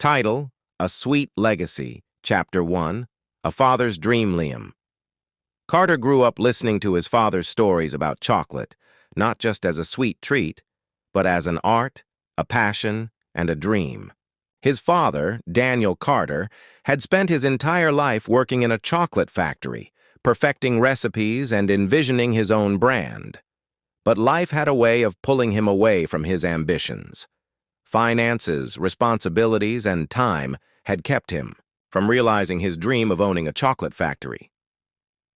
Title: A Sweet Legacy, Chapter 1, A Father's Dream. Liam. Carter grew up listening to his father's stories about chocolate, not just as a sweet treat, but as an art, a passion, and a dream. His father, Daniel Carter, had spent his entire life working in a chocolate factory, perfecting recipes and envisioning his own brand. But life had a way of pulling him away from his ambitions. Finances, responsibilities, and time had kept him from realizing his dream of owning a chocolate factory.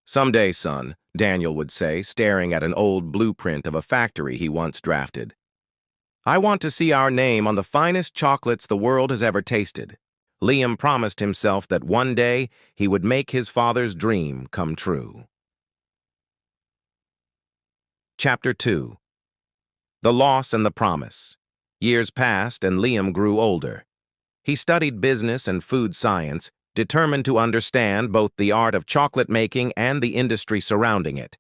"Someday, son," Daniel would say, staring at an old blueprint of a factory he once drafted, "I want to see our name on the finest chocolates the world has ever tasted." Liam promised himself that one day he would make his father's dream come true. Chapter 2. The Loss and the Promise. Years passed and Liam grew older. He studied business and food science, determined to understand both the art of chocolate making and the industry surrounding it.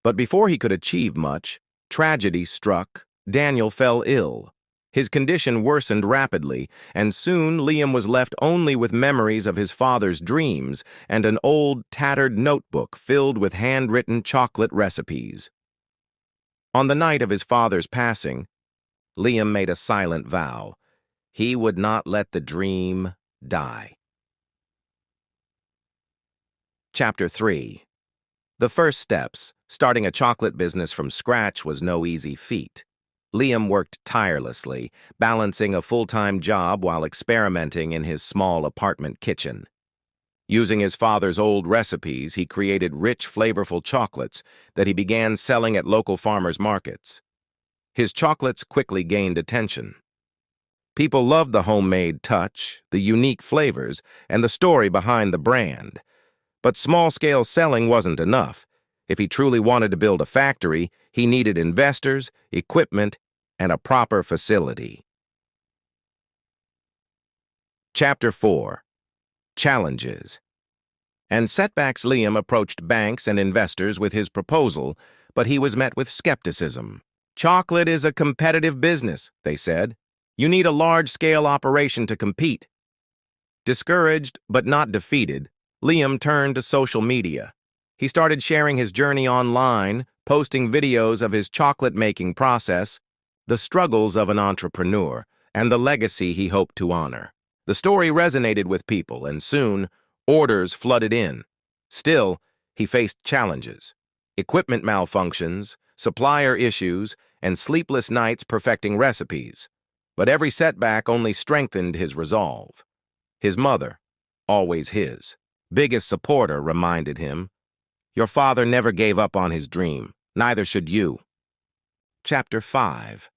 But before he could achieve much, tragedy struck. Daniel fell ill. His condition worsened rapidly, and soon Liam was left only with memories of his father's dreams and an old, tattered notebook filled with handwritten chocolate recipes. On the night of his father's passing, Liam made a silent vow. He would not let the dream die. Chapter 3. The first steps. Starting a chocolate business from scratch was no easy feat. Liam worked tirelessly, balancing a full-time job while experimenting in his small apartment kitchen. Using his father's old recipes, he created rich, flavorful chocolates that he began selling at local farmers' markets. His chocolates quickly gained attention. People loved the homemade touch, the unique flavors, and the story behind the brand. But small-scale selling wasn't enough. If he truly wanted to build a factory, he needed investors, equipment, and a proper facility. Chapter 4. Challenges and setbacks. Liam approached banks and investors with his proposal, but he was met with skepticism. "Chocolate is a competitive business," they said. "You need a large-scale operation to compete." Discouraged but not defeated, Liam turned to social media. He started sharing his journey online, posting videos of his chocolate-making process, the struggles of an entrepreneur, and the legacy he hoped to honor. The story resonated with people, and soon, orders flooded in. Still, he faced challenges: equipment malfunctions, supplier issues, and sleepless nights perfecting recipes. But every setback only strengthened his resolve. His mother, always his biggest supporter, reminded him, "Your father never gave up on his dream. Neither should you." Chapter 5.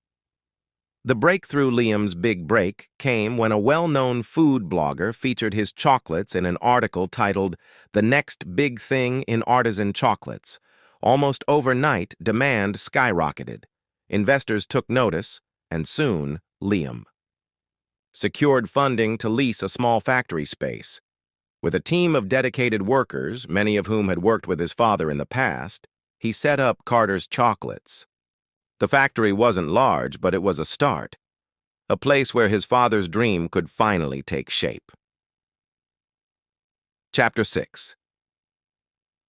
The breakthrough. Liam's big break came when a well-known food blogger featured his chocolates in an article titled "The Next Big Thing in Artisan Chocolates." Almost overnight, demand skyrocketed. Investors took notice, and soon, Liam secured funding to lease a small factory space. With a team of dedicated workers, many of whom had worked with his father in the past, he set up Carter's Chocolates. The factory wasn't large, but it was a start, a place where his father's dream could finally take shape. Chapter 6.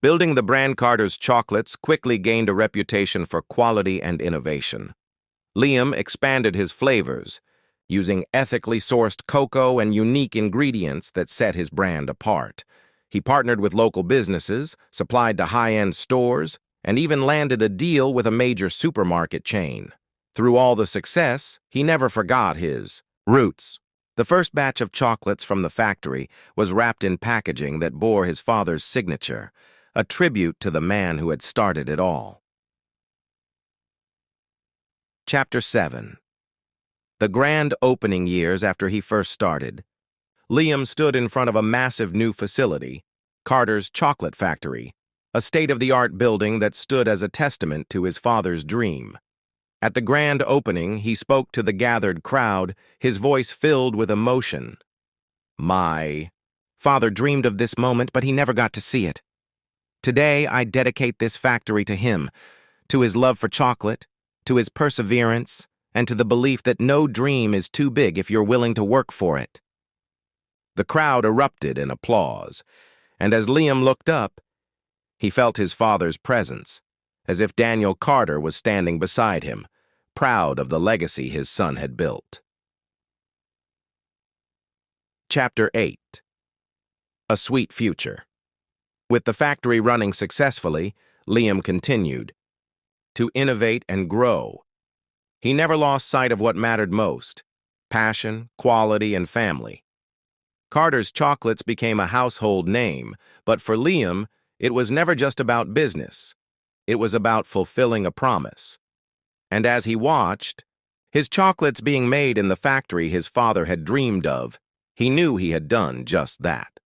Building the brand. Carter's Chocolates quickly gained a reputation for quality and innovation. Liam expanded his flavors, using ethically sourced cocoa and unique ingredients that set his brand apart. He partnered with local businesses, supplied to high-end stores, and even landed a deal with a major supermarket chain. Through all the success, he never forgot his roots. The first batch of chocolates from the factory was wrapped in packaging that bore his father's signature, a tribute to the man who had started it all. Chapter 7. The grand opening. Years after he first started, Liam stood in front of a massive new facility, Carter's Chocolate Factory, a state-of-the-art building that stood as a testament to his father's dream. At the grand opening, he spoke to the gathered crowd, his voice filled with emotion. "My father dreamed of this moment, but he never got to see it. Today, I dedicate this factory to him, to his love for chocolate, to his perseverance, and to the belief that no dream is too big if you're willing to work for it." The crowd erupted in applause, and as Liam looked up, he felt his father's presence, as if Daniel Carter was standing beside him, proud of the legacy his son had built. Chapter 8. A Sweet Future. With the factory running successfully, Liam continued to innovate and grow. He never lost sight of what mattered most: passion, quality, and family. Carter's chocolates became a household name, but for Liam, it was never just about business. It was about fulfilling a promise. And as he watched, his chocolates being made in the factory his father had dreamed of, he knew he had done just that.